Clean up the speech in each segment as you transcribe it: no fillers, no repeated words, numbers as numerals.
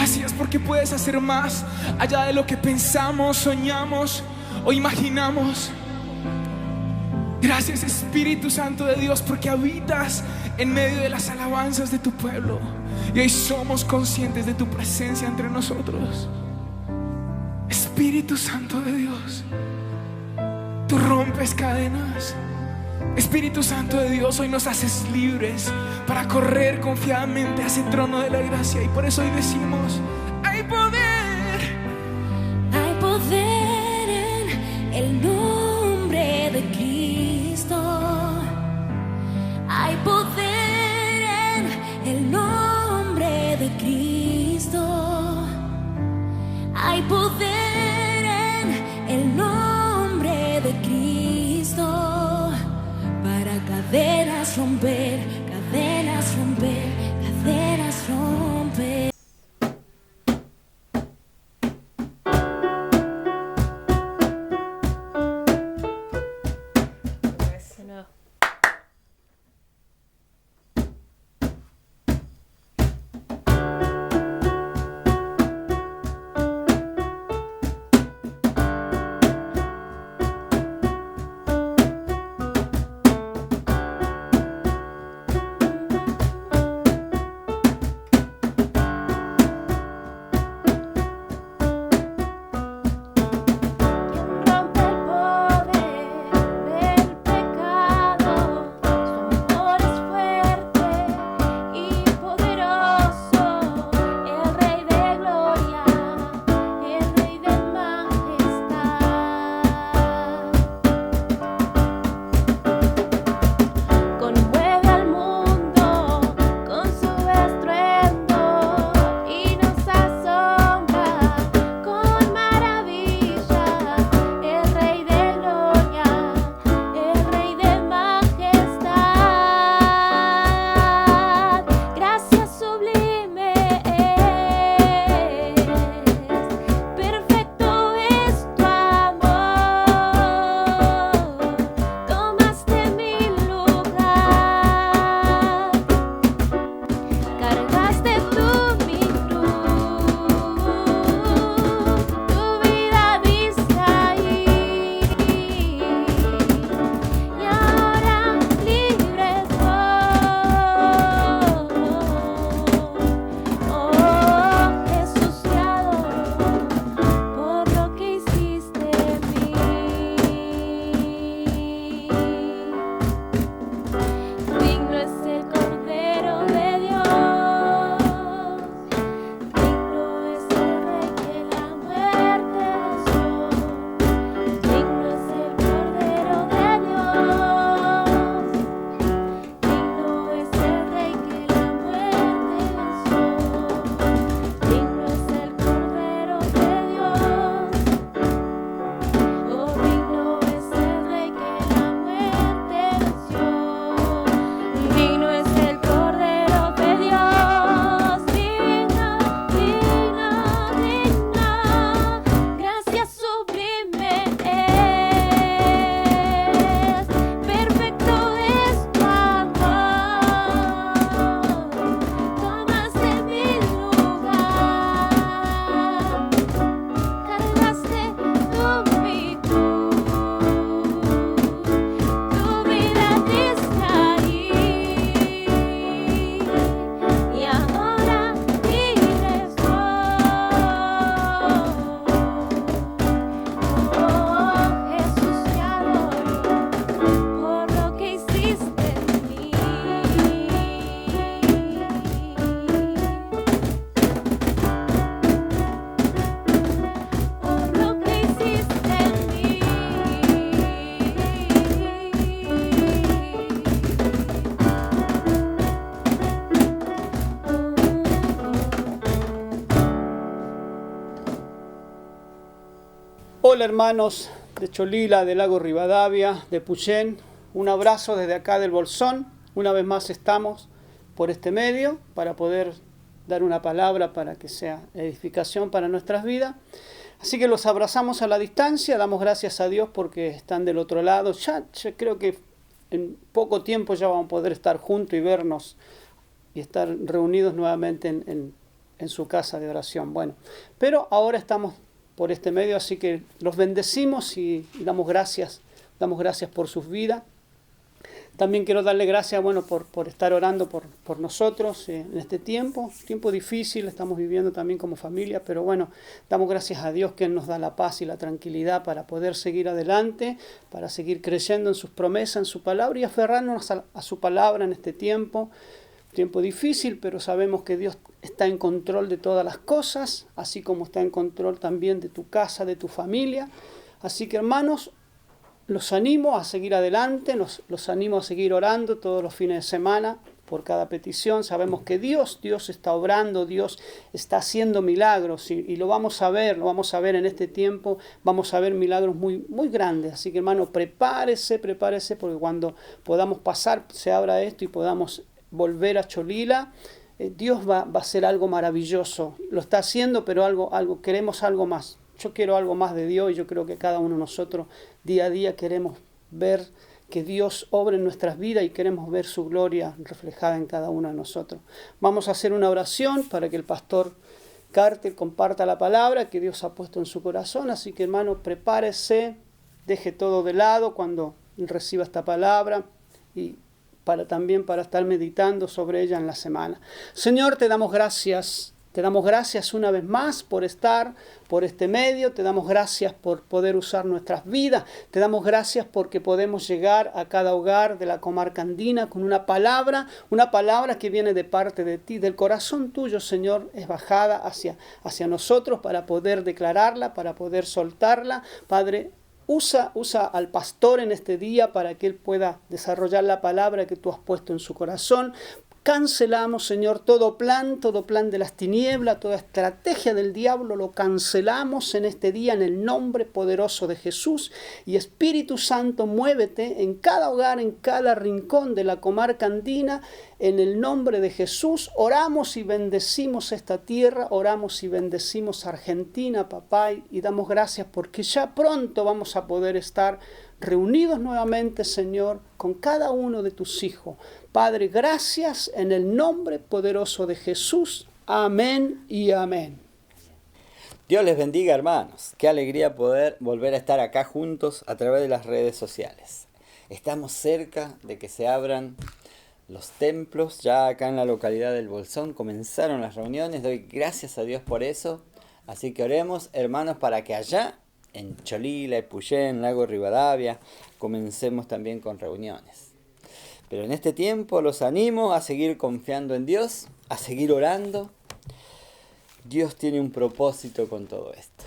Gracias porque puedes hacer más allá de lo que pensamos, soñamos o imaginamos. Gracias, Espíritu Santo de Dios, porque habitas en medio de las alabanzas de tu pueblo. Y hoy somos conscientes de tu presencia entre nosotros. Espíritu Santo de Dios, tú rompes cadenas. Espíritu Santo de Dios, hoy nos haces libres para correr confiadamente a ese trono de la gracia. Y por eso hoy decimos: hay poder. Hay poder en el nombre de Cristo. Hay poder en el nombre de Cristo. Hay poder en el nombre de Cristo. Para cadenas romper, cadenas romper, cadenas romper. Hola hermanos de Cholila, del lago Rivadavia, de Puyén, un abrazo desde acá del Bolsón. Una vez más estamos por este medio para poder dar una palabra para que sea edificación para nuestras vidas. Así que los abrazamos a la distancia, damos gracias a Dios porque están del otro lado. Ya creo que en poco tiempo ya vamos a poder estar juntos y vernos y estar reunidos nuevamente en su casa de oración. Bueno, pero ahora estamos por este medio, así que los bendecimos y damos gracias por sus vidas. También quiero darle gracias, por estar orando por nosotros en este tiempo difícil, estamos viviendo también como familia, pero bueno, damos gracias a Dios que Él nos da la paz y la tranquilidad para poder seguir adelante, para seguir creyendo en sus promesas, en su palabra y aferrarnos a su palabra en este tiempo difícil, pero sabemos que Dios está en control de todas las cosas, así como está en control también de tu casa, de tu familia. Así que hermanos, los animo a seguir adelante, los animo a seguir orando todos los fines de semana por cada petición. Sabemos que Dios está obrando, Dios está haciendo milagros y lo vamos a ver en este tiempo, vamos a ver milagros muy, muy grandes. Así que hermano, prepárese, porque cuando podamos pasar, se abra esto y podamos volver a Cholila, Dios va a hacer algo maravilloso. Lo está haciendo, pero queremos algo más. Yo quiero algo más de Dios y yo creo que cada uno de nosotros día a día queremos ver que Dios obre en nuestras vidas y queremos ver su gloria reflejada en cada uno de nosotros. Vamos a hacer una oración para que el pastor Carter comparta la palabra que Dios ha puesto en su corazón. Así que hermano, prepárese, deje todo de lado cuando reciba esta palabra y también para estar meditando sobre ella en la semana. Señor, te damos gracias. Te damos gracias una vez más por estar por este medio, te damos gracias por poder usar nuestras vidas, te damos gracias porque podemos llegar a cada hogar de la comarca andina con una palabra que viene de parte de ti, del corazón tuyo, Señor, es bajada hacia nosotros para poder declararla, para poder soltarla. Padre, usa al pastor en este día para que él pueda desarrollar la palabra que tú has puesto en su corazón. Cancelamos, Señor, todo plan de las tinieblas, toda estrategia del diablo, lo cancelamos en este día en el nombre poderoso de Jesús. Y Espíritu Santo, muévete en cada hogar, en cada rincón de la comarca andina, en el nombre de Jesús. Oramos y bendecimos esta tierra, oramos y bendecimos Argentina, papá, y damos gracias porque ya pronto vamos a poder estar reunidos nuevamente, Señor, con cada uno de tus hijos. Padre, gracias en el nombre poderoso de Jesús. Amén y amén. Dios les bendiga, hermanos. Qué alegría poder volver a estar acá juntos a través de las redes sociales. Estamos cerca de que se abran los templos. Ya acá en la localidad del Bolsón comenzaron las reuniones. Doy gracias a Dios por eso. Así que oremos, hermanos, para que allá en Cholila, Epuyén, Lago Rivadavia, comencemos también con reuniones. Pero en este tiempo los animo a seguir confiando en Dios, a seguir orando. Dios tiene un propósito con todo esto.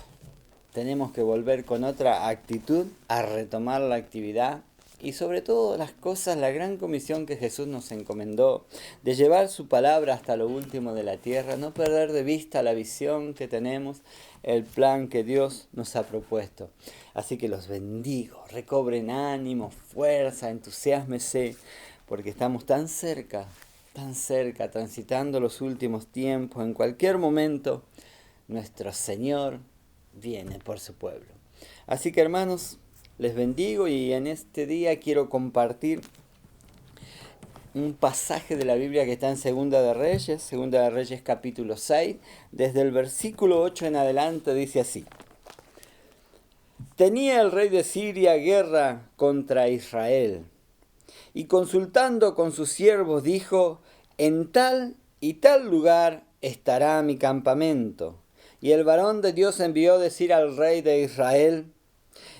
Tenemos que volver con otra actitud a retomar la actividad y sobre todo las cosas, la gran comisión que Jesús nos encomendó de llevar su palabra hasta lo último de la tierra, no perder de vista la visión que tenemos, el plan que Dios nos ha propuesto. Así que los bendigo, recobren ánimo, fuerza, entusiásmese, porque estamos tan cerca, transitando los últimos tiempos. En cualquier momento, nuestro Señor viene por su pueblo. Así que hermanos, les bendigo y en este día quiero compartir un pasaje de la Biblia que está en Segunda de Reyes capítulo 6, desde el versículo 8 en adelante dice así: Tenía el rey de Siria guerra contra Israel, y consultando con sus siervos dijo: en tal y tal lugar estará mi campamento. Y el varón de Dios envió a decir al rey de Israel: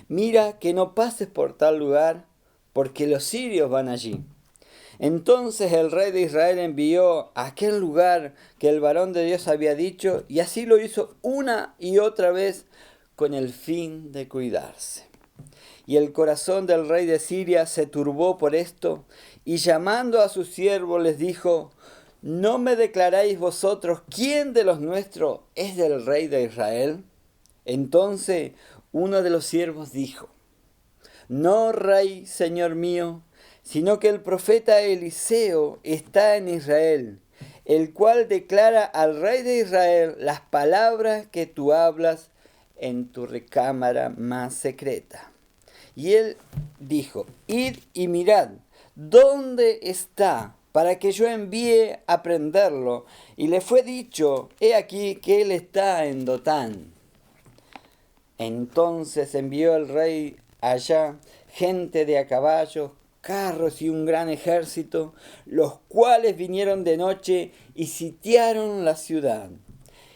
mira que no pases por tal lugar, porque los sirios van allí. Entonces el rey de Israel envió a aquel lugar que el varón de Dios había dicho, y así lo hizo una y otra vez con el fin de cuidarse. Y el corazón del rey de Siria se turbó por esto, y llamando a sus siervos les dijo: ¿no me declaráis vosotros quién de los nuestros es del rey de Israel? Entonces uno de los siervos dijo: no, rey, señor mío, sino que el profeta Eliseo está en Israel, el cual declara al rey de Israel las palabras que tú hablas en tu recámara más secreta. Y él dijo: id y mirad dónde está, para que yo envíe a prenderlo. Y le fue dicho, he aquí que él está en Dotán. Entonces envió el rey allá gente de a caballos, carros y un gran ejército, los cuales vinieron de noche y sitiaron la ciudad.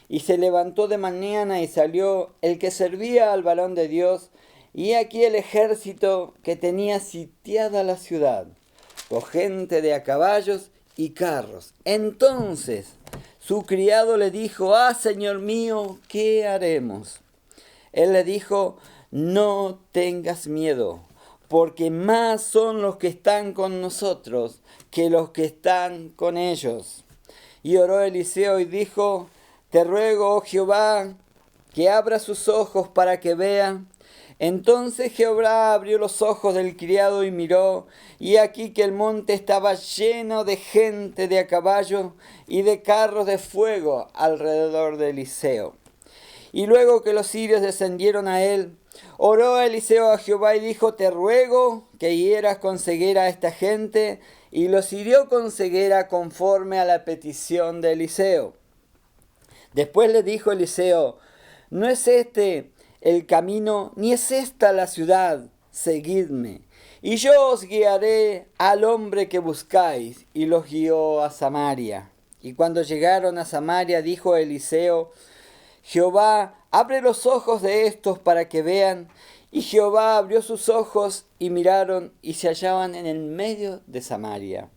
Y se levantó de mañana y salió el que servía al varón de Dios, y aquí el ejército que tenía sitiada la ciudad, con gente de a caballos y carros. Entonces su criado le dijo, señor mío, ¿qué haremos? Él le dijo, no tengas miedo, porque más son los que están con nosotros que los que están con ellos. Y oró Eliseo y dijo, te ruego, oh Jehová, que abra sus ojos para que vea. Entonces Jehová abrió los ojos del criado y miró, y aquí que el monte estaba lleno de gente de a caballo y de carros de fuego alrededor de Eliseo. Y luego que los sirios descendieron a él, oró Eliseo a Jehová y dijo, te ruego que hieras con ceguera a esta gente, y los hirió con ceguera conforme a la petición de Eliseo. Después le dijo Eliseo, no es este el camino, ni es esta la ciudad, seguidme, y yo os guiaré al hombre que buscáis. Y los guió a Samaria. Y cuando llegaron a Samaria, dijo Eliseo, Jehová, abre los ojos de estos para que vean. Y Jehová abrió sus ojos y miraron, y se hallaban en el medio de Samaria.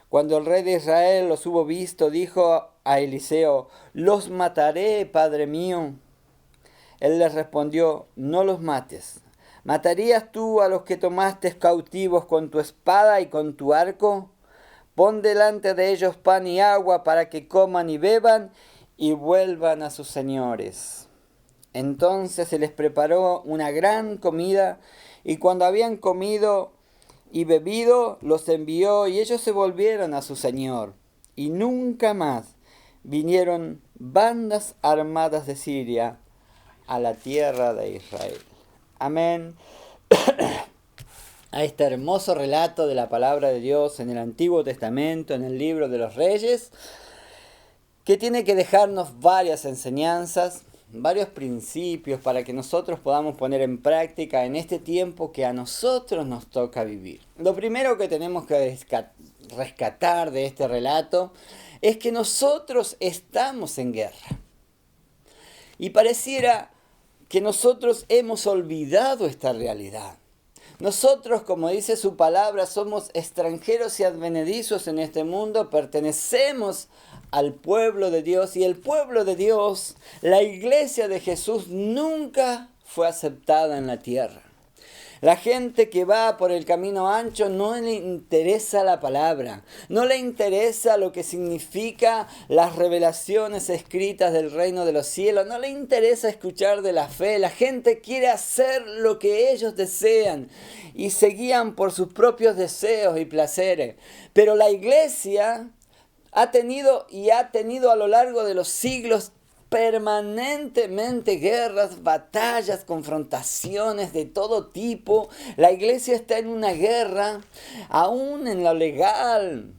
Cuando el rey de Israel los hubo visto, dijo a Eliseo, los mataré, padre mío. Él les respondió, no los mates. ¿Matarías tú a los que tomaste cautivos con tu espada y con tu arco? Pon delante de ellos pan y agua para que coman y beban y vuelvan a sus señores. Entonces se les preparó una gran comida, y cuando habían comido y bebido, los envió, y ellos se volvieron a su señor. Y nunca más vinieron bandas armadas de Siria a la tierra de Israel. Amén. A este hermoso relato de la palabra de Dios en el Antiguo Testamento, en el libro de los Reyes, que tiene que dejarnos varias enseñanzas, varios principios para que nosotros podamos poner en práctica en este tiempo que a nosotros nos toca vivir. Lo primero que tenemos que rescatar de este relato es que nosotros estamos en guerra. Y pareciera que nosotros hemos olvidado esta realidad. Nosotros, como dice su palabra, somos extranjeros y advenedizos en este mundo, pertenecemos al pueblo de Dios, y el pueblo de Dios, la iglesia de Jesús, nunca fue aceptada en la tierra. La gente que va por el camino ancho no le interesa la palabra, no le interesa lo que significa las revelaciones escritas del reino de los cielos, no le interesa escuchar de la fe. La gente quiere hacer lo que ellos desean y se guían por sus propios deseos y placeres. Pero la iglesia ha tenido a lo largo de los siglos permanentemente guerras, batallas, confrontaciones de todo tipo. La iglesia está en una guerra, aún en lo legal.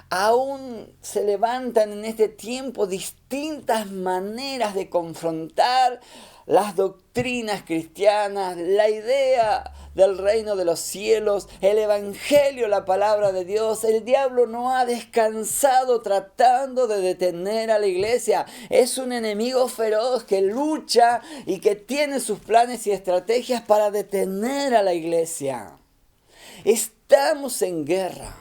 Aún se levantan en este tiempo distintas maneras de confrontar las doctrinas cristianas, la idea del reino de los cielos, el evangelio, la palabra de Dios. El diablo no ha descansado tratando de detener a la iglesia. Es un enemigo feroz que lucha y que tiene sus planes y estrategias para detener a la iglesia. Estamos en guerra.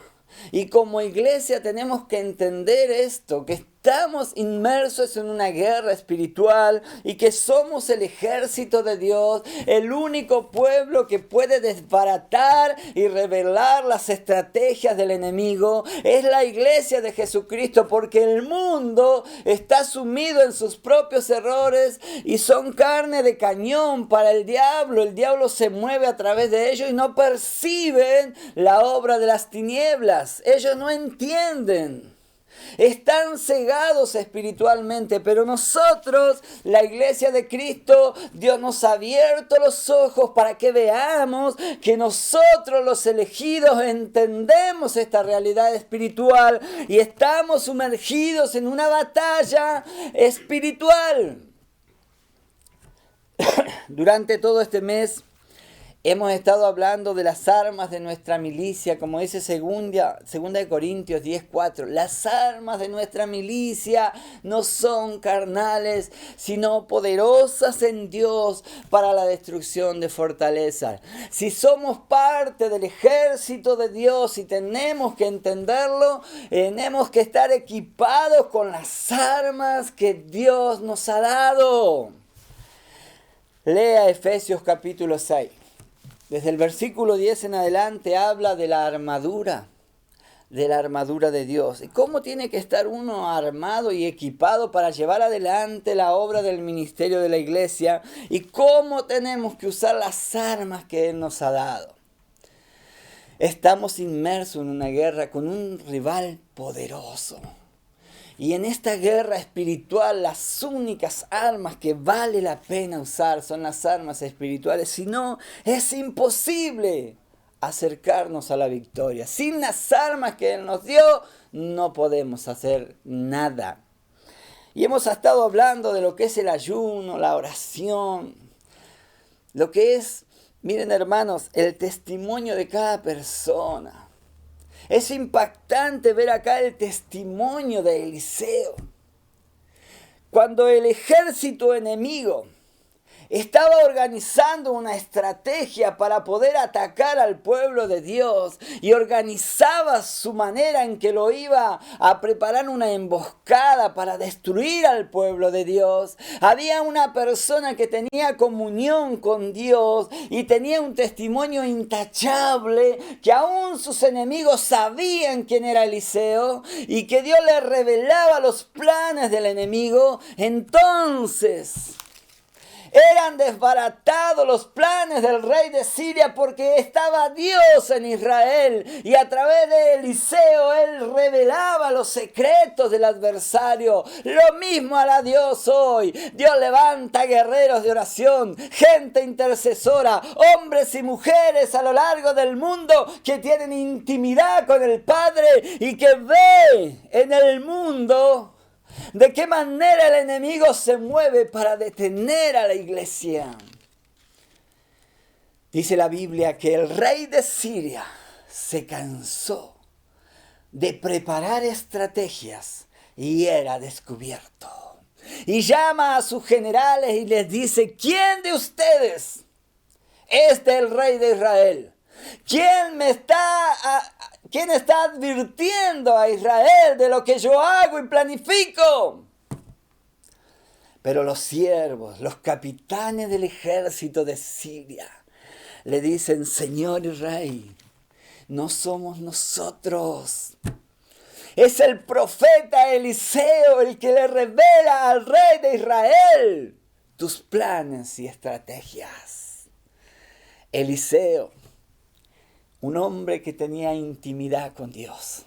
Y como iglesia tenemos que entender esto, que estamos inmersos en una guerra espiritual y que somos el ejército de Dios, el único pueblo que puede desbaratar y revelar las estrategias del enemigo es la iglesia de Jesucristo, porque el mundo está sumido en sus propios errores y son carne de cañón para el diablo. El diablo se mueve a través de ellos y no perciben la obra de las tinieblas. Ellos no entienden. Están cegados espiritualmente, pero nosotros, la iglesia de Cristo, Dios nos ha abierto los ojos para que veamos que nosotros los elegidos entendemos esta realidad espiritual y estamos sumergidos en una batalla espiritual. Durante todo este mes hemos estado hablando de las armas de nuestra milicia, como dice 2 Corintios 10:4. Las armas de nuestra milicia no son carnales, sino poderosas en Dios para la destrucción de fortalezas. Si somos parte del ejército de Dios y tenemos que entenderlo, tenemos que estar equipados con las armas que Dios nos ha dado. Lea Efesios capítulo 6. Desde el versículo 10 en adelante habla de la armadura de Dios. Y cómo tiene que estar uno armado y equipado para llevar adelante la obra del ministerio de la iglesia. Y cómo tenemos que usar las armas que Él nos ha dado. Estamos inmersos en una guerra con un rival poderoso. Y en esta guerra espiritual las únicas armas que vale la pena usar son las armas espirituales. Si no, es imposible acercarnos a la victoria. Sin las armas que Él nos dio, no podemos hacer nada. Y hemos estado hablando de lo que es el ayuno, la oración, lo que es, miren hermanos, el testimonio de cada persona. Es impactante ver acá el testimonio de Eliseo. Cuando el ejército enemigo estaba organizando una estrategia para poder atacar al pueblo de Dios y organizaba su manera en que lo iba a preparar una emboscada para destruir al pueblo de Dios, había una persona que tenía comunión con Dios y tenía un testimonio intachable que aún sus enemigos sabían quién era Eliseo y que Dios le revelaba los planes del enemigo. Entonces eran desbaratados los planes del rey de Siria porque estaba Dios en Israel y a través de Eliseo él revelaba los secretos del adversario. Lo mismo hará Dios hoy. Dios levanta guerreros de oración, gente intercesora, hombres y mujeres a lo largo del mundo que tienen intimidad con el Padre y que ve en el mundo de qué manera el enemigo se mueve para detener a la iglesia. Dice la Biblia que el rey de Siria se cansó de preparar estrategias y era descubierto. Y llama a sus generales y les dice: ¿quién de ustedes es del rey de Israel? ¿Quién está advirtiendo a Israel de lo que yo hago y planifico? Pero los siervos, los capitanes del ejército de Siria, le dicen: Señor y Rey, no somos nosotros. Es el profeta Eliseo el que le revela al rey de Israel tus planes y estrategias. Eliseo, un hombre que tenía intimidad con Dios.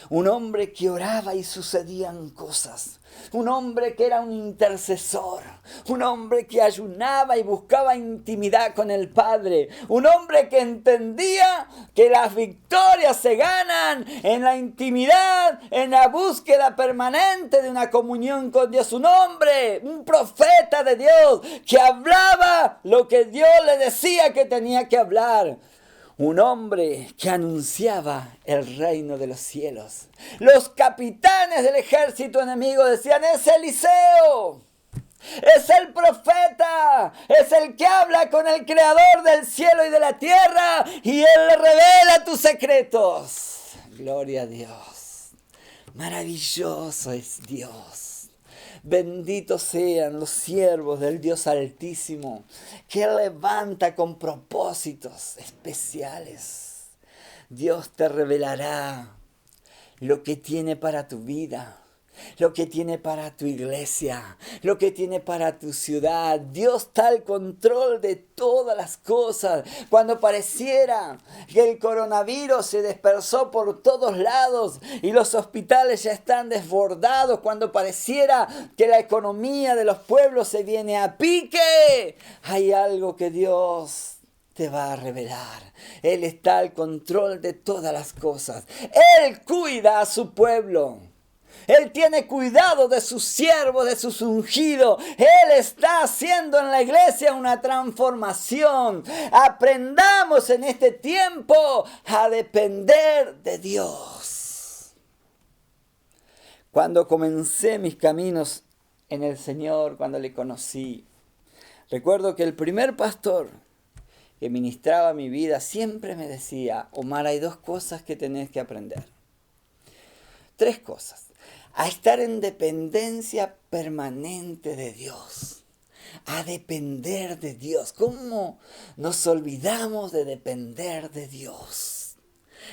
Un hombre que oraba y sucedían cosas. Un hombre que era un intercesor. Un hombre que ayunaba y buscaba intimidad con el Padre. Un hombre que entendía que las victorias se ganan en la intimidad, en la búsqueda permanente de una comunión con Dios. Un hombre, un profeta de Dios que hablaba lo que Dios le decía que tenía que hablar. Un hombre que anunciaba el reino de los cielos. Los capitanes del ejército enemigo decían: es Eliseo, es el profeta, es el que habla con el creador del cielo y de la tierra y él le revela tus secretos. Gloria a Dios. Maravilloso es Dios. Benditos sean los siervos del Dios Altísimo, que levanta con propósitos especiales. Dios te revelará lo que tiene para tu vida. lo que tiene para tu iglesia, lo que tiene para tu ciudad. Dios está al control de todas las cosas. Cuando pareciera que el coronavirus se dispersó por todos lados y los hospitales ya están desbordados, cuando pareciera que la economía de los pueblos se viene a pique, hay algo que Dios te va a revelar. Él está al control de todas las cosas. Él cuida a su pueblo. Él tiene cuidado de sus siervos, de sus ungidos. Él está haciendo en la iglesia una transformación. Aprendamos en este tiempo a depender de Dios. Cuando comencé mis caminos en el Señor, cuando le conocí, recuerdo que el primer pastor que ministraba mi vida siempre me decía: Omar, hay 2 cosas que tenés que aprender. 3 cosas. A estar en dependencia permanente de Dios. A depender de Dios. ¿Cómo nos olvidamos de depender de Dios?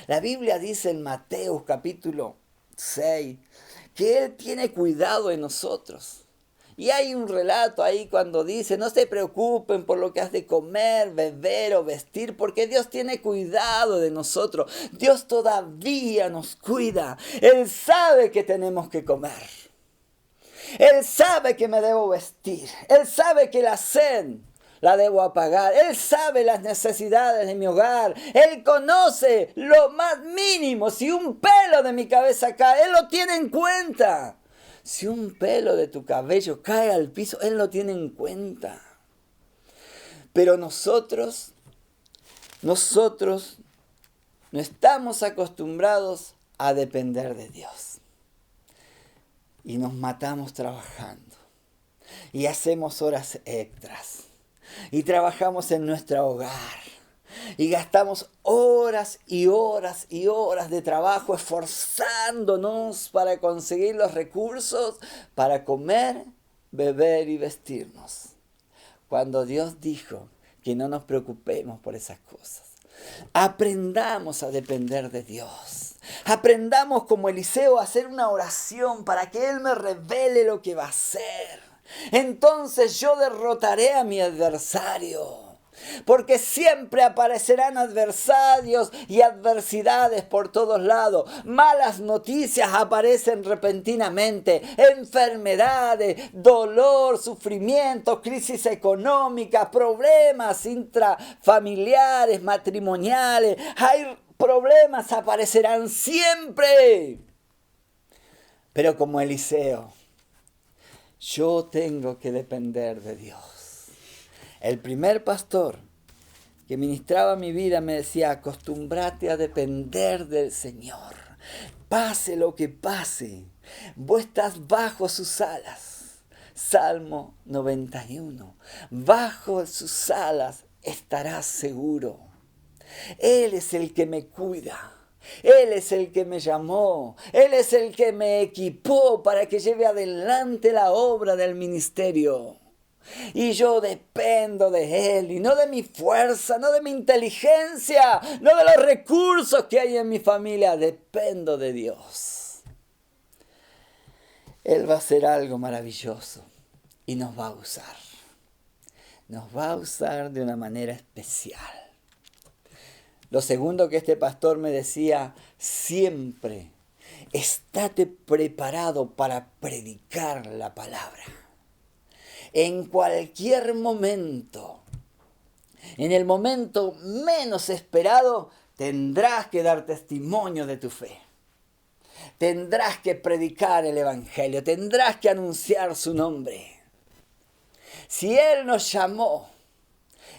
La Biblia dice en Mateo capítulo 6 que Él tiene cuidado de nosotros. Y hay un relato ahí cuando dice: no se preocupen por lo que has de comer, beber o vestir, porque Dios tiene cuidado de nosotros. Dios todavía nos cuida. Él sabe que tenemos que comer. Él sabe que me debo vestir. Él sabe que la sed la debo apagar. Él sabe las necesidades de mi hogar. Él conoce lo más mínimo. Si un pelo de mi cabeza cae, Él lo tiene en cuenta. Si un pelo de tu cabello cae al piso, Él lo tiene en cuenta. Pero nosotros no estamos acostumbrados a depender de Dios. Y nos matamos trabajando. Y hacemos horas extras. Y trabajamos en nuestro hogar. Y gastamos horas y horas y horas de trabajo esforzándonos para conseguir los recursos para comer, beber y vestirnos. Cuando Dios dijo que no nos preocupemos por esas cosas. Aprendamos a depender de Dios. Aprendamos como Eliseo a hacer una oración para que Él me revele lo que va a hacer. Entonces yo derrotaré a mi adversario. Porque siempre aparecerán adversarios y adversidades por todos lados. Malas noticias aparecen repentinamente. Enfermedades, dolor, sufrimiento, crisis económica, problemas intrafamiliares, matrimoniales. Hay problemas, aparecerán siempre. Pero como Eliseo, yo tengo que depender de Dios. El primer pastor que ministraba mi vida me decía: acostúmbrate a depender del Señor. Pase lo que pase, vos estás bajo sus alas. Salmo 91. Bajo sus alas estarás seguro. Él es el que me cuida. Él es el que me llamó. Él es el que me equipó para que lleve adelante la obra del ministerio. Y yo dependo de Él, y no de mi fuerza, no de mi inteligencia, no de los recursos que hay en mi familia. Dependo de Dios. Él va a hacer algo maravilloso y nos va a usar. Nos va a usar de una manera especial. Lo segundo que este pastor me decía: siempre estate preparado para predicar la palabra. En cualquier momento, en el momento menos esperado, tendrás que dar testimonio de tu fe. Tendrás que predicar el evangelio, tendrás que anunciar su nombre. Si Él nos llamó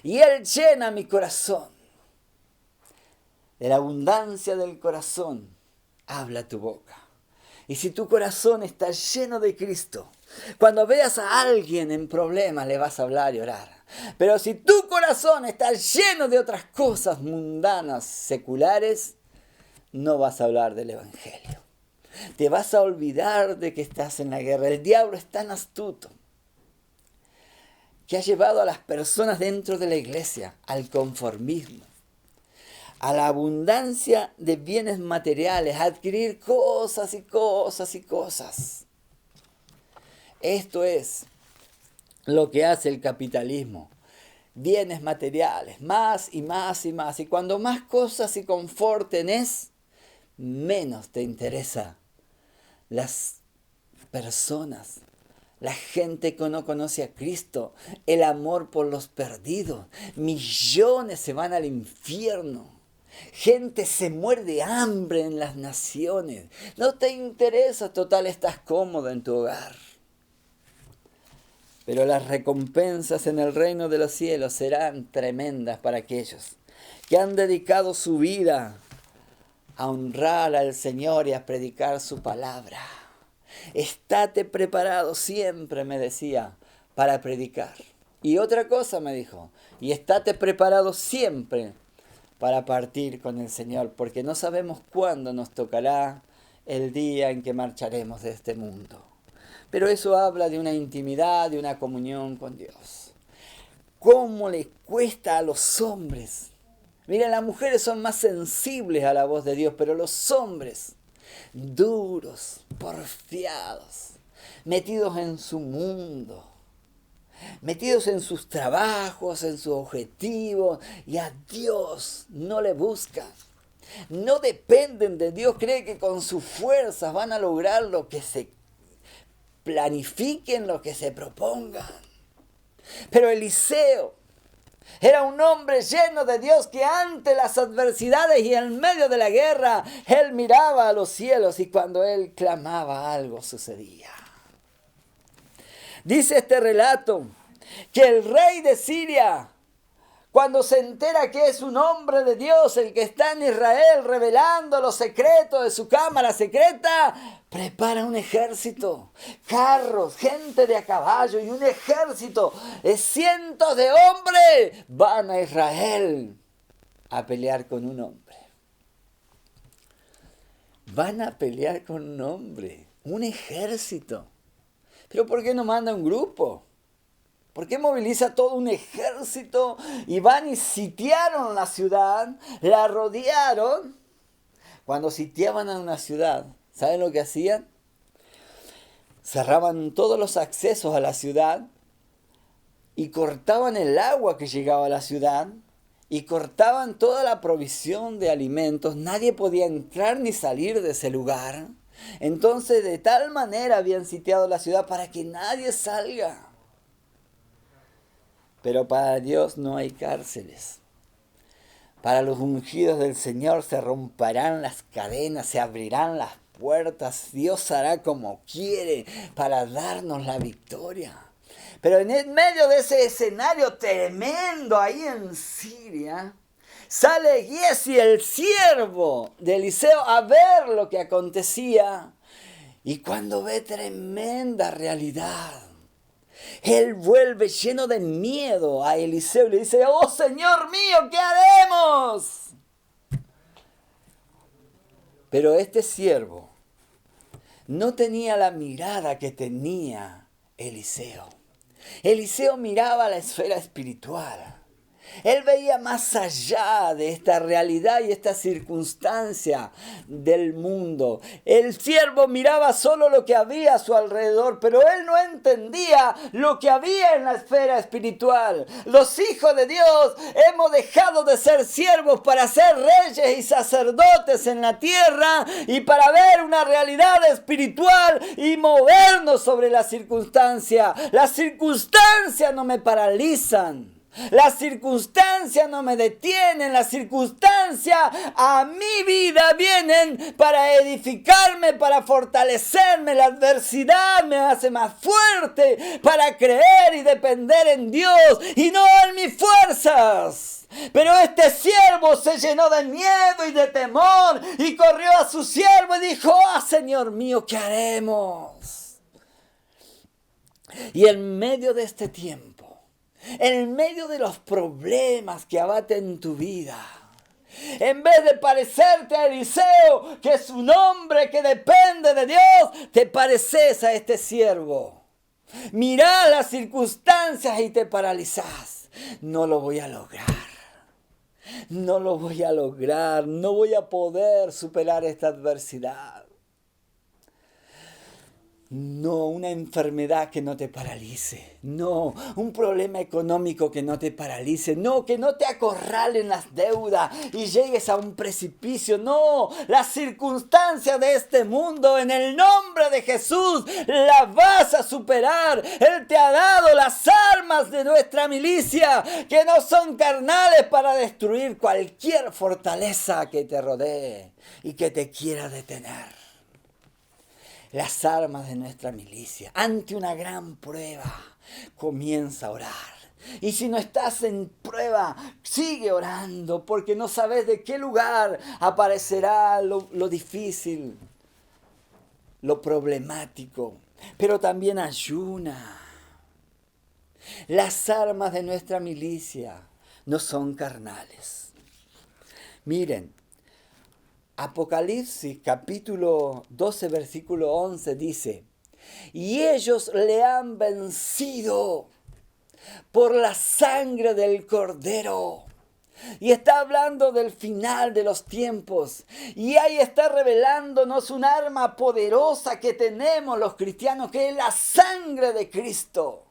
y Él llena mi corazón, de la abundancia del corazón habla tu boca. Y si tu corazón está lleno de Cristo, cuando veas a alguien en problemas le vas a hablar y orar. Pero si tu corazón está lleno de otras cosas mundanas, seculares, no vas a hablar del evangelio. Te vas a olvidar de que estás en la guerra. El diablo es tan astuto que ha llevado a las personas dentro de la iglesia al conformismo, a la abundancia de bienes materiales, a adquirir cosas y cosas y cosas. Esto es lo que hace el capitalismo. Bienes materiales, más y más y más. Y cuando más cosas y confort tenés, menos te interesa las personas, la gente que no conoce a Cristo, el amor por los perdidos. Millones se van al infierno. Gente se muere de hambre en las naciones. No te interesa, total, estás cómodo en tu hogar. Pero las recompensas en el reino de los cielos serán tremendas para aquellos que han dedicado su vida a honrar al Señor y a predicar su palabra. Estate preparado siempre, me decía, para predicar. Y otra cosa me dijo, y estate preparado siempre para partir con el Señor, porque no sabemos cuándo nos tocará el día en que marcharemos de este mundo. Pero eso habla de una intimidad, de una comunión con Dios. ¿Cómo le cuesta a los hombres? Miren, las mujeres son más sensibles a la voz de Dios, pero los hombres, duros, porfiados, metidos en su mundo, metidos en sus trabajos, en sus objetivos, y a Dios no le buscan. No dependen de Dios, creen que con sus fuerzas van a lograr lo que se planifiquen, lo que se propongan. Pero Eliseo era un hombre lleno de Dios que ante las adversidades y en medio de la guerra, él miraba a los cielos y cuando él clamaba algo sucedía. Dice este relato que el rey de Siria, cuando se entera que es un hombre de Dios el que está en Israel revelando los secretos de su cámara secreta, prepara un ejército, carros, gente de a caballo y un ejército de cientos de hombres van a Israel a pelear con un hombre. Van a pelear con un hombre, un ejército. ¿Pero por qué no manda un grupo? ¿Por qué moviliza todo un ejército y van y sitiaron la ciudad, la rodearon? Cuando sitiaban a una ciudad, ¿saben lo que hacían? Cerraban todos los accesos a la ciudad y cortaban el agua que llegaba a la ciudad y cortaban toda la provisión de alimentos. Nadie podía entrar ni salir de ese lugar. Entonces, de tal manera habían sitiado la ciudad para que nadie salga. Pero para Dios no hay cárceles. Para los ungidos del Señor se romperán las cadenas, se abrirán las puertas. Dios hará como quiere para darnos la victoria. Pero en el medio de ese escenario tremendo ahí en Siria, sale Giesi, el siervo de Eliseo, a ver lo que acontecía. Y cuando ve tremenda realidad, él vuelve lleno de miedo a Eliseo y le dice: ¡Oh, Señor mío, ¿qué haremos? Pero este siervo no tenía la mirada que tenía Eliseo. Eliseo miraba la esfera espiritual. Él veía más allá de esta realidad y esta circunstancia del mundo. El siervo miraba solo lo que había a su alrededor, pero él no entendía lo que había en la esfera espiritual. Los hijos de Dios hemos dejado de ser siervos para ser reyes y sacerdotes en la tierra y para ver una realidad espiritual y movernos sobre la circunstancia. Las circunstancias no me paralizan. Las circunstancias no me detienen, las circunstancias a mi vida vienen para edificarme, para fortalecerme. La adversidad me hace más fuerte para creer y depender en Dios y no en mis fuerzas. Pero este siervo se llenó de miedo y de temor y corrió a su siervo y dijo: ¡Ah, Señor mío, ¿qué haremos? Y en medio de este tiempo, en medio de los problemas que abaten tu vida, en vez de parecerte a Eliseo, que es un hombre que depende de Dios, te pareces a este siervo. Mirás las circunstancias y te paralizás. No lo voy a lograr. No lo voy a lograr. No voy a poder superar esta adversidad. No, una enfermedad que no te paralice. No, un problema económico que no te paralice. No, que no te acorralen las deudas y llegues a un precipicio. No, las circunstancias de este mundo, en el nombre de Jesús, las vas a superar. Él te ha dado las armas de nuestra milicia, que no son carnales, para destruir cualquier fortaleza que te rodee y que te quiera detener. Las armas de nuestra milicia. Ante una gran prueba, comienza a orar. Y si no estás en prueba, sigue orando, porque no sabes de qué lugar aparecerá lo difícil, lo problemático. Pero también ayuna. Las armas de nuestra milicia no son carnales. Miren, Apocalipsis capítulo 12 versículo 11 dice: y ellos le han vencido por la sangre del Cordero. Y está hablando del final de los tiempos. Y ahí está revelándonos un arma poderosa que tenemos los cristianos, que es la sangre de Cristo.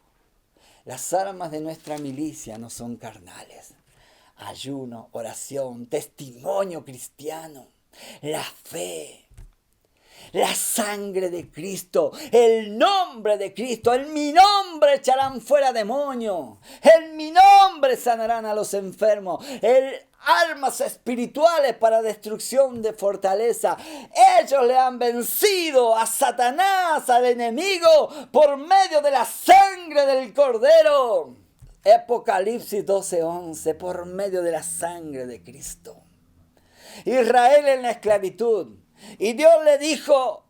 Las armas de nuestra milicia no son carnales. Ayuno, oración, testimonio cristiano. La fe, la sangre de Cristo, el nombre de Cristo. En mi nombre echarán fuera demonios, en mi nombre sanarán a los enfermos. Armas espirituales para destrucción de fortaleza. Ellos le han vencido a Satanás, al enemigo, por medio de la sangre del Cordero. Apocalipsis 12:11, por medio de la sangre de Cristo. Israel en la esclavitud. Y Dios le dijo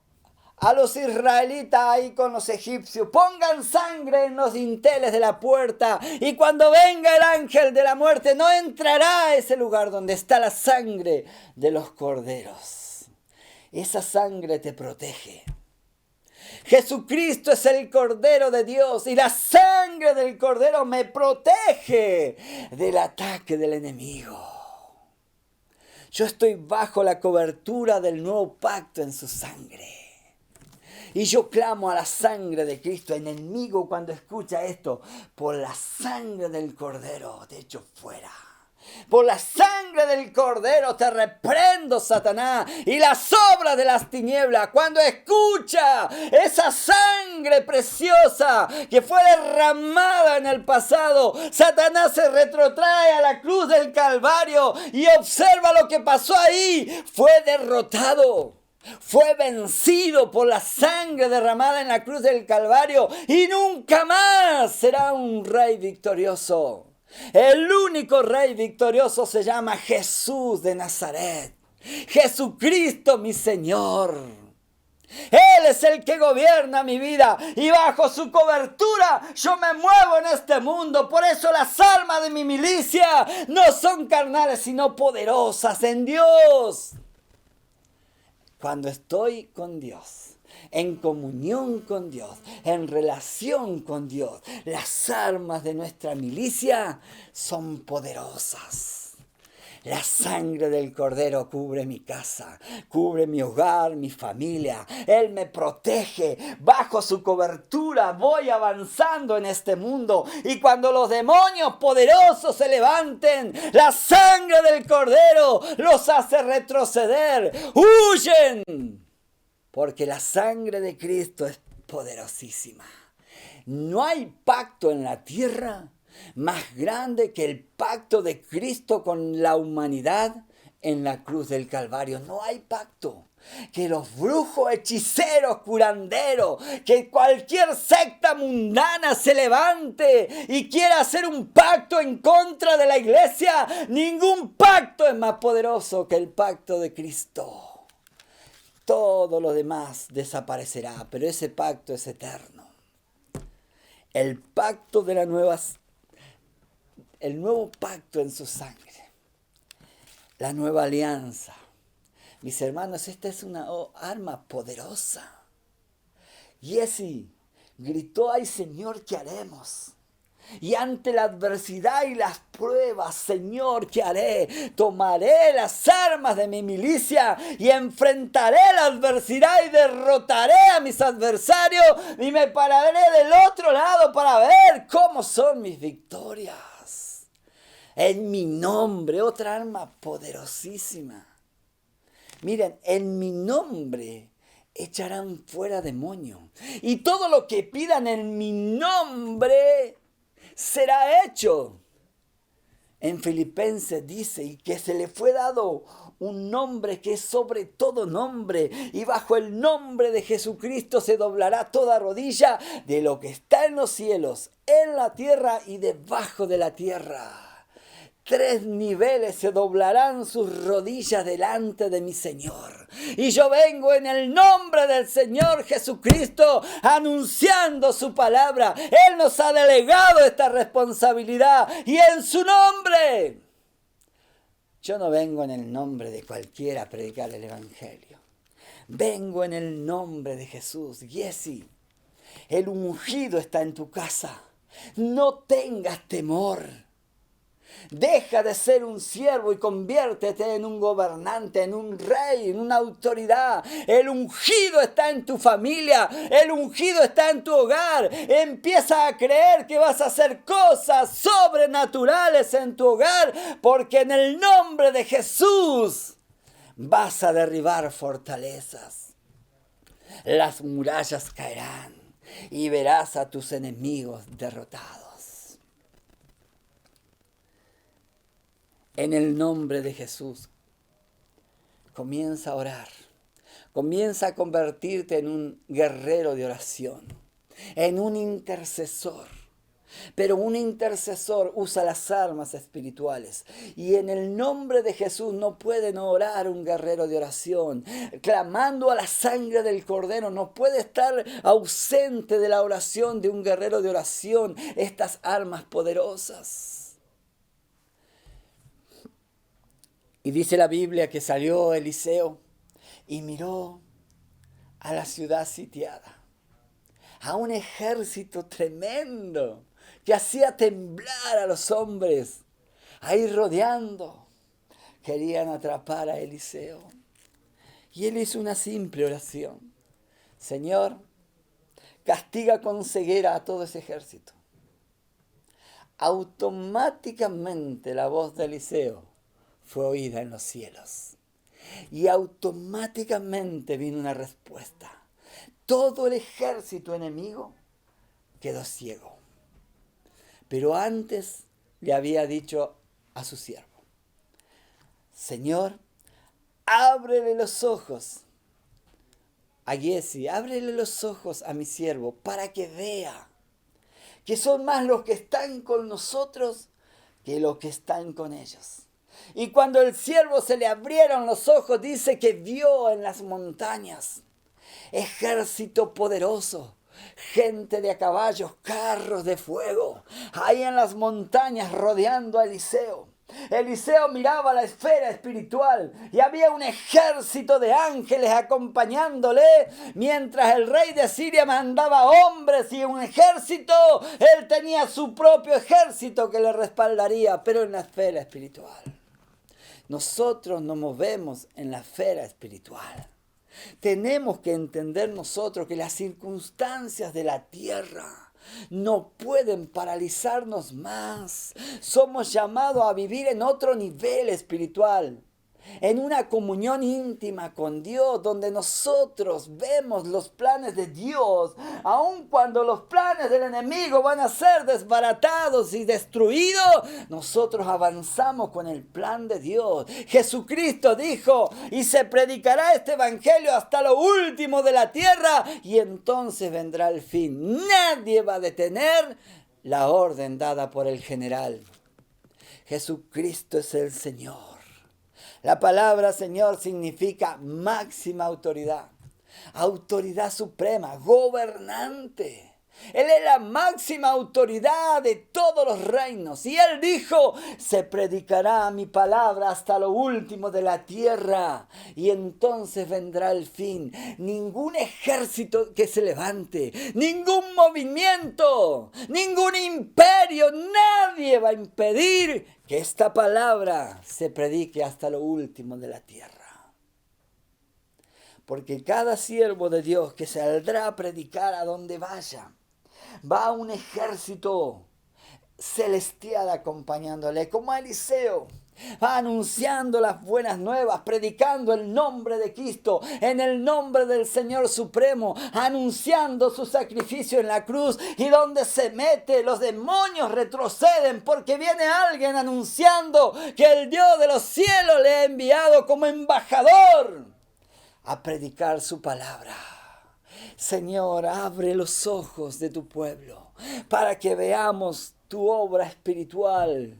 a los israelitas ahí con los egipcios: pongan sangre en los dinteles de la puerta, y cuando venga el ángel de la muerte no entrará a ese lugar donde está la sangre de los corderos. Esa sangre te protege. Jesucristo es el Cordero de Dios, y la sangre del Cordero me protege del ataque del enemigo. Yo estoy bajo la cobertura del nuevo pacto en su sangre. Y yo clamo a la sangre de Cristo. El enemigo, cuando escucha esto: por la sangre del Cordero te echo fuera. Por la sangre del Cordero te reprendo, Satanás, y las obras de las tinieblas. Cuando escucha esa sangre preciosa que fue derramada en el pasado, Satanás se retrotrae a la cruz del Calvario y observa lo que pasó ahí. Fue derrotado. Fue vencido por la sangre derramada en la cruz del Calvario, y nunca más será un rey victorioso. El único rey victorioso se llama Jesús de Nazaret. Jesucristo, mi Señor. Él es el que gobierna mi vida, y bajo su cobertura yo me muevo en este mundo. Por eso las armas de mi milicia no son carnales, sino poderosas en Dios. Cuando estoy con Dios, en comunión con Dios, en relación con Dios, las armas de nuestra milicia son poderosas. La sangre del Cordero cubre mi casa, cubre mi hogar, mi familia. Él me protege. Bajo su cobertura voy avanzando en este mundo. Y cuando los demonios poderosos se levanten, la sangre del Cordero los hace retroceder. ¡Huyen! Porque la sangre de Cristo es poderosísima. No hay pacto en la tierra más grande que el pacto de Cristo con la humanidad en la cruz del Calvario. No hay pacto. Que los brujos, hechiceros, curanderos, que cualquier secta mundana se levante y quiera hacer un pacto en contra de la iglesia, ningún pacto es más poderoso que el pacto de Cristo. Todo lo demás desaparecerá, pero ese pacto es eterno. El pacto de el nuevo pacto en su sangre, la nueva alianza. Mis hermanos, esta es una arma poderosa. Jesse gritó: ay Señor, ¿qué haremos? Y ante la adversidad y las pruebas, Señor, ¿qué haré? Tomaré las armas de mi milicia y enfrentaré la adversidad y derrotaré a mis adversarios y me pararé del otro lado para ver cómo son mis victorias. En mi nombre, otra arma poderosísima. Miren, en mi nombre echarán fuera demonios. Y todo lo que pidan en mi nombre será hecho. En Filipenses dice, y que se le fue dado un nombre que es sobre todo nombre, y bajo el nombre de Jesucristo se doblará toda rodilla de lo que está en los cielos, en la tierra y debajo de la tierra. 3 niveles se doblarán sus rodillas delante de mi Señor. Y yo vengo en el nombre del Señor Jesucristo anunciando su palabra. Él nos ha delegado esta responsabilidad y en su nombre. Yo no vengo en el nombre de cualquiera a predicar el Evangelio. Vengo en el nombre de Jesús. Jesse, el ungido está en tu casa. No tengas temor. Deja de ser un siervo y conviértete en un gobernante, en un rey, en una autoridad. El ungido está en tu familia, el ungido está en tu hogar. Empieza a creer que vas a hacer cosas sobrenaturales en tu hogar, porque en el nombre de Jesús vas a derribar fortalezas. Las murallas caerán y verás a tus enemigos derrotados. En el nombre de Jesús, comienza a orar. Comienza a convertirte en un guerrero de oración, en un intercesor. Pero un intercesor usa las armas espirituales. Y en el nombre de Jesús no puede no orar un guerrero de oración. Clamando a la sangre del Cordero. No puede estar ausente de la oración de un guerrero de oración. Estas armas poderosas. Y dice la Biblia que salió Eliseo y miró a la ciudad sitiada, a un ejército tremendo que hacía temblar a los hombres, ahí rodeando. Querían atrapar a Eliseo. Y él hizo una simple oración. Señor, castiga con ceguera a todo ese ejército. Automáticamente la voz de Eliseo fue oída en los cielos. Y automáticamente vino una respuesta. Todo el ejército enemigo quedó ciego. Pero antes le había dicho a su siervo, Señor, ábrele los ojos a Jesse, ábrele los ojos a mi siervo para que vea que son más los que están con nosotros que los que están con ellos. Y cuando el siervo se le abrieron los ojos, dice que vio en las montañas ejército poderoso, gente de a caballos, carros de fuego, ahí en las montañas rodeando a Eliseo. Eliseo miraba la esfera espiritual y había un ejército de ángeles acompañándole, mientras el rey de Siria mandaba hombres y un ejército. Él tenía su propio ejército que le respaldaría, pero en la esfera espiritual. Nosotros nos movemos en la esfera espiritual. Tenemos que entender nosotros que las circunstancias de la tierra no pueden paralizarnos más. Somos llamados a vivir en otro nivel espiritual, en una comunión íntima con Dios, donde nosotros vemos los planes de Dios, aun cuando los planes del enemigo van a ser desbaratados y destruidos, nosotros avanzamos con el plan de Dios. Jesucristo dijo, y se predicará este evangelio hasta lo último de la tierra, y entonces vendrá el fin. Nadie va a detener la orden dada por el general. Jesucristo es el Señor. La palabra Señor significa máxima autoridad, autoridad suprema, gobernante. Él es la máxima autoridad de todos los reinos. Y Él dijo, se predicará mi palabra hasta lo último de la tierra. Y entonces vendrá el fin. Ningún ejército que se levante, ningún movimiento, ningún imperio, nadie va a impedir que esta palabra se predique hasta lo último de la tierra. Porque cada siervo de Dios que saldrá a predicar a donde vaya, va un ejército celestial acompañándole, como a Eliseo. Va anunciando las buenas nuevas, predicando el nombre de Cristo, en el nombre del Señor Supremo, anunciando su sacrificio en la cruz. Y donde se mete, los demonios retroceden, porque viene alguien anunciando que el Dios de los cielos le ha enviado como embajador a predicar su palabra. Señor, abre los ojos de tu pueblo para que veamos tu obra espiritual.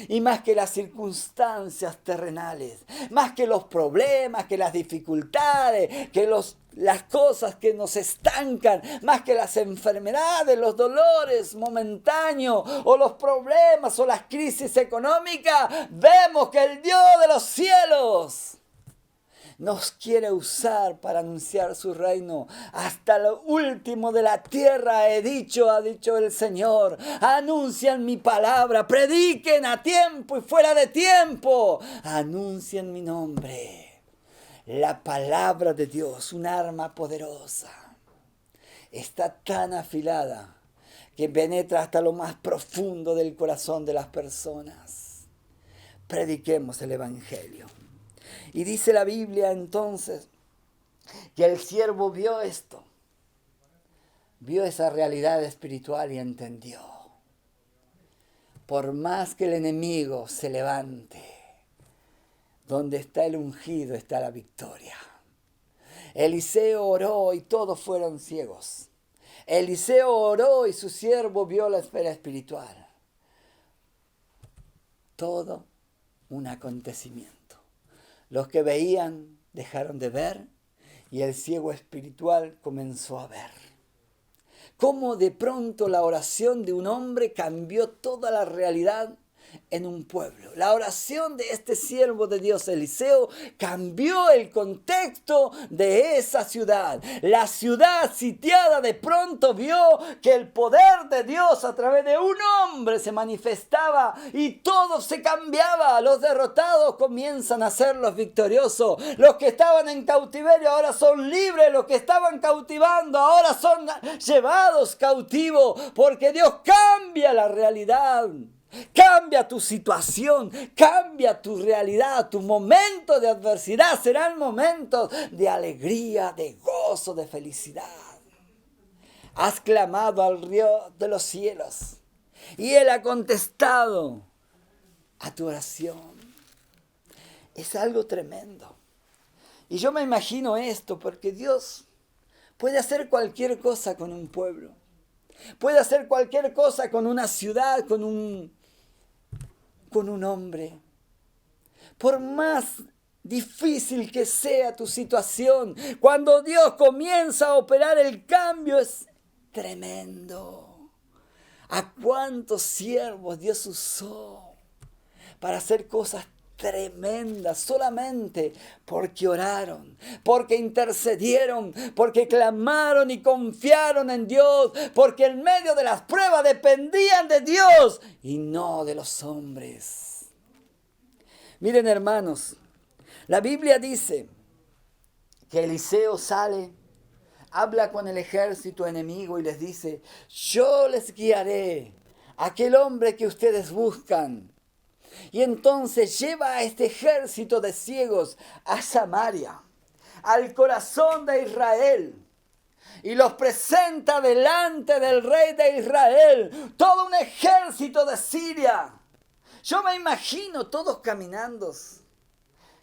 Y más que las circunstancias terrenales, más que los problemas, que las dificultades, que las cosas que nos estancan, más que las enfermedades, los dolores momentáneos, o los problemas, o las crisis económicas, vemos que el Dios de los cielos nos quiere usar para anunciar su reino hasta lo último de la tierra. Ha dicho el Señor, anuncian mi palabra, prediquen a tiempo y fuera de tiempo, anuncien mi nombre. La palabra de Dios, un arma poderosa, está tan afilada que penetra hasta lo más profundo del corazón de las personas. Prediquemos el Evangelio. Y dice la Biblia entonces que el siervo vio esto, vio esa realidad espiritual y entendió. Por más que el enemigo se levante, donde está el ungido está la victoria. Eliseo oró y todos fueron ciegos. Eliseo oró y su siervo vio la esfera espiritual. Todo un acontecimiento. Los que veían dejaron de ver y el ciego espiritual comenzó a ver. Cómo de pronto la oración de un hombre cambió toda la realidad en un pueblo. La oración de este siervo de Dios, Eliseo, cambió el contexto de esa ciudad. La ciudad sitiada de pronto vio que el poder de Dios a través de un hombre se manifestaba y todo se cambiaba. Los derrotados comienzan a ser los victoriosos. Los que estaban en cautiverio ahora son libres. Los que estaban cautivando ahora son llevados cautivos, porque Dios cambia la realidad. Cambia tu situación, cambia tu realidad, tu momento de adversidad serán momentos de alegría, de gozo, de felicidad. Has clamado al Dios de los cielos y Él ha contestado a tu oración. Es algo tremendo. Y yo me imagino esto porque Dios puede hacer cualquier cosa con un pueblo. Puede hacer cualquier cosa con una ciudad, con un hombre. Por más difícil que sea tu situación, cuando Dios comienza a operar el cambio es tremendo. ¿A cuántos siervos Dios usó para hacer cosas tremendas solamente porque oraron, porque intercedieron, porque clamaron y confiaron en Dios, porque en medio de las pruebas dependían de Dios y no de los hombres? Miren, hermanos, la Biblia dice que Eliseo sale, habla con el ejército enemigo y les dice: yo les guiaré a aquel hombre que ustedes buscan. Y entonces lleva a este ejército de ciegos a Samaria, al corazón de Israel, y los presenta delante del rey de Israel, todo un ejército de Siria. Yo me imagino todos caminando,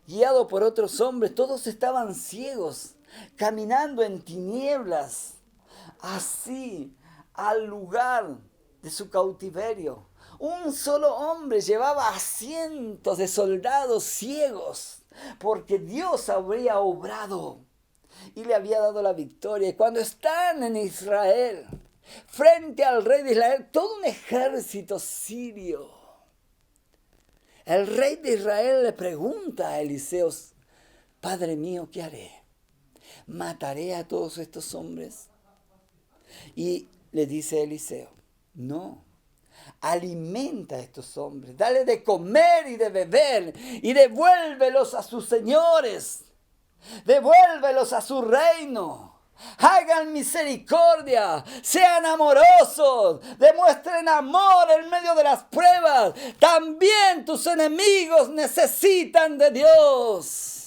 guiados por otros hombres, todos estaban ciegos, caminando en tinieblas, así al lugar de su cautiverio. Un solo hombre llevaba a cientos de soldados ciegos, porque Dios habría obrado y le había dado la victoria. Y cuando están en Israel, frente al rey de Israel, todo un ejército sirio. El rey de Israel le pregunta a Eliseo: Padre mío, ¿qué haré? ¿Mataré a todos estos hombres? Y le dice Eliseo: no, alimenta a estos hombres, dale de comer y de beber y devuélvelos a sus señores, devuélvelos a su reino. Hagan misericordia, sean amorosos, demuestren amor en medio de las pruebas. También tus enemigos necesitan de Dios.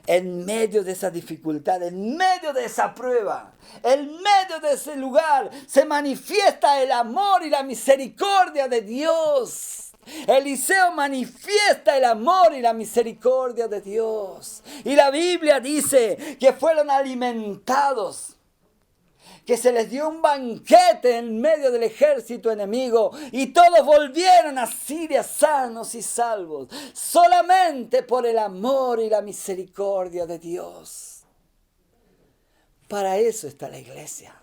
En medio de esa dificultad, en medio de esa prueba, en medio de ese lugar, se manifiesta el amor y la misericordia de Dios. Eliseo manifiesta el amor y la misericordia de Dios. Y la Biblia dice que fueron alimentados, que se les dio un banquete en medio del ejército enemigo y todos volvieron a Siria sanos y salvos, solamente por el amor y la misericordia de Dios. Para eso está la iglesia.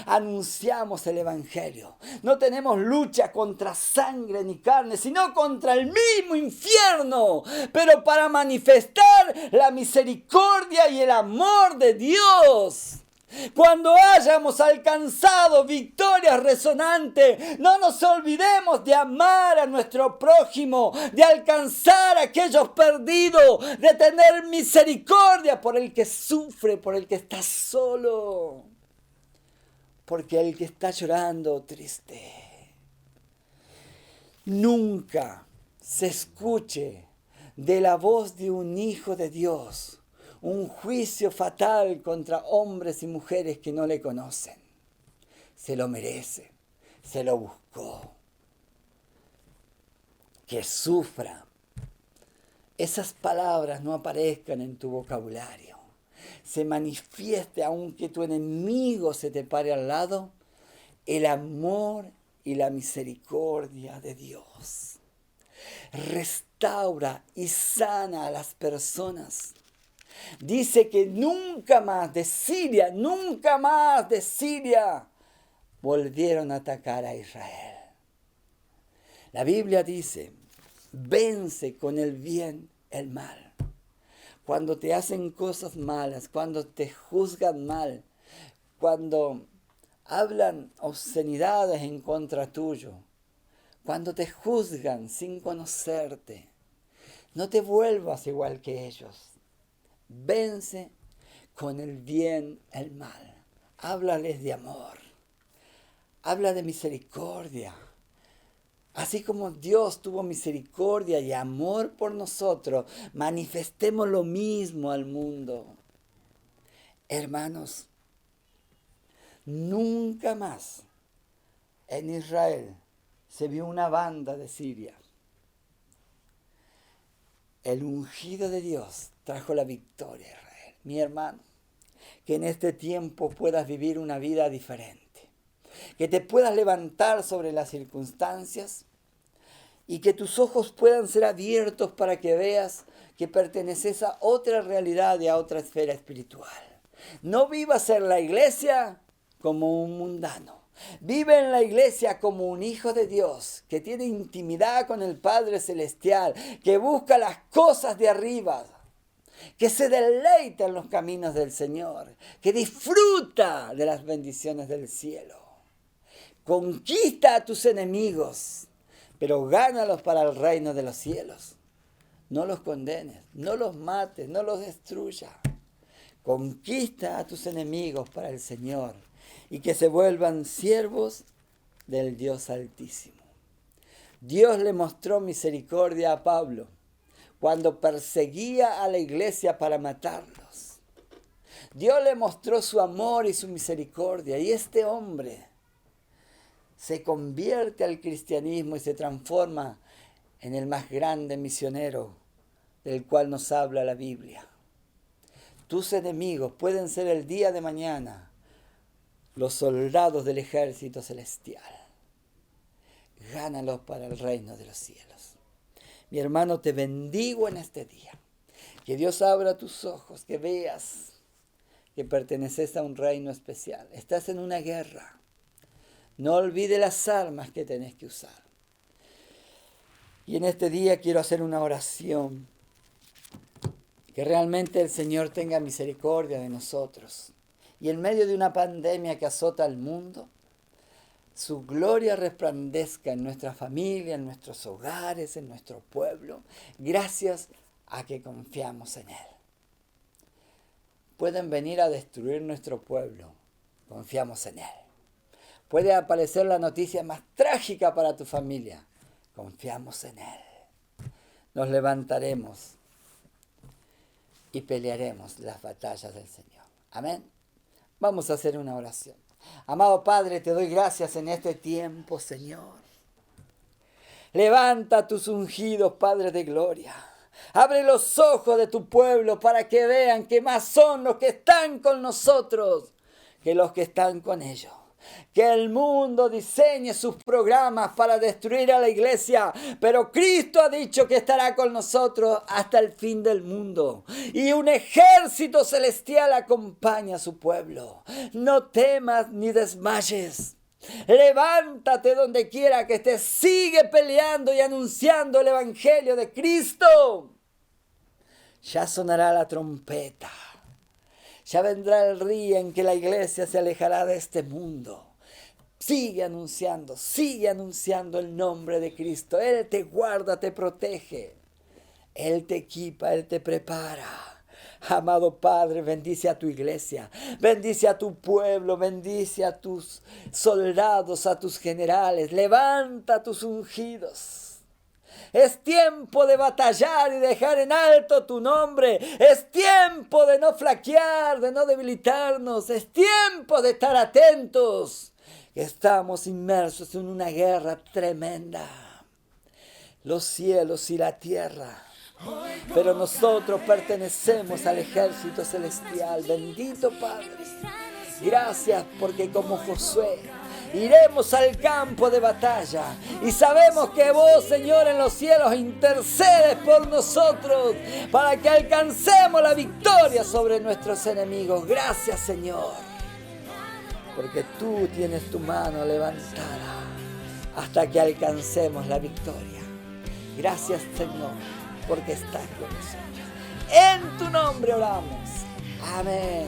Anunciamos el evangelio. No tenemos lucha contra sangre ni carne, sino contra el mismo infierno, pero para manifestar la misericordia y el amor de Dios. Cuando hayamos alcanzado victorias resonantes, no nos olvidemos de amar a nuestro prójimo, de alcanzar a aquellos perdidos, de tener misericordia por el que sufre, por el que está solo, porque el que está llorando triste. Nunca se escuche de la voz de un hijo de Dios un juicio fatal contra hombres y mujeres que no le conocen. Se lo merece, se lo buscó. Que sufra. Esas palabras no aparezcan en tu vocabulario. Se manifieste, aunque tu enemigo se te pare al lado, el amor y la misericordia de Dios. Restaura y sana a las personas. Dice que nunca más de Siria volvieron a atacar a Israel. La Biblia dice: vence con el bien el mal. Cuando te hacen cosas malas, cuando te juzgan mal, cuando hablan obscenidades en contra tuyo, cuando te juzgan sin conocerte, no te vuelvas igual que ellos. Vence con el bien el mal. Háblales de amor. Habla de misericordia. Así como Dios tuvo misericordia y amor por nosotros, manifestemos lo mismo al mundo. Hermanos, nunca más en Israel se vio una banda de Siria. El ungido de Dios trajo la victoria a Israel. Mi hermano, que en este tiempo puedas vivir una vida diferente. Que te puedas levantar sobre las circunstancias y que tus ojos puedan ser abiertos para que veas que perteneces a otra realidad y a otra esfera espiritual. No vivas en la iglesia como un mundano. Vive en la iglesia como un hijo de Dios que tiene intimidad con el Padre Celestial, que busca las cosas de arriba, que se deleita en los caminos del Señor, que disfruta de las bendiciones del cielo. Conquista a tus enemigos, pero gánalos para el reino de los cielos. No los condenes, no los mates, no los destruyas. Conquista a tus enemigos para el Señor y que se vuelvan siervos del Dios Altísimo. Dios le mostró misericordia a Pablo cuando perseguía a la iglesia para matarlos. Dios le mostró su amor y su misericordia, y este hombre se convierte al cristianismo y se transforma en el más grande misionero del cual nos habla la Biblia. Tus enemigos pueden ser el día de mañana los soldados del ejército celestial. Gánalos para el reino de los cielos. Mi hermano, te bendigo en este día. Que Dios abra tus ojos, que veas que perteneces a un reino especial. Estás en una guerra. No olvides las armas que tenés que usar. Y en este día quiero hacer una oración. Que realmente el Señor tenga misericordia de nosotros. Y en medio de una pandemia que azota al mundo, su gloria resplandezca en nuestra familia, en nuestros hogares, en nuestro pueblo, gracias a que confiamos en Él. Pueden venir a destruir nuestro pueblo, confiamos en Él. Puede aparecer la noticia más trágica para tu familia, confiamos en Él. Nos levantaremos y pelearemos las batallas del Señor. Amén. Vamos a hacer una oración. Amado Padre, te doy gracias en este tiempo, Señor. Levanta a tus ungidos, Padre de gloria. Abre los ojos de tu pueblo para que vean que más son los que están con nosotros que los que están con ellos. Que el mundo diseñe sus programas para destruir a la iglesia, pero Cristo ha dicho que estará con nosotros hasta el fin del mundo. Y un ejército celestial acompaña a su pueblo. No temas ni desmayes. Levántate donde quiera que estés. Sigue peleando y anunciando el evangelio de Cristo. Ya sonará la trompeta. Ya vendrá el día en que la iglesia se alejará de este mundo. Sigue anunciando el nombre de Cristo. Él te guarda, te protege. Él te equipa, Él te prepara. Amado Padre, bendice a tu iglesia, bendice a tu pueblo, bendice a tus soldados, a tus generales. Levanta a tus ungidos. Es tiempo de batallar y dejar en alto tu nombre. Es tiempo de no flaquear, de no debilitarnos. Es tiempo de estar atentos. Estamos inmersos en una guerra tremenda. Los cielos y la tierra. Pero nosotros pertenecemos al ejército celestial. Bendito Padre. Gracias porque como Josué iremos al campo de batalla y sabemos que vos, Señor, en los cielos intercedes por nosotros para que alcancemos la victoria sobre nuestros enemigos. Gracias, Señor, porque tú tienes tu mano levantada hasta que alcancemos la victoria. Gracias, Señor, porque estás con nosotros. En tu nombre oramos. Amén.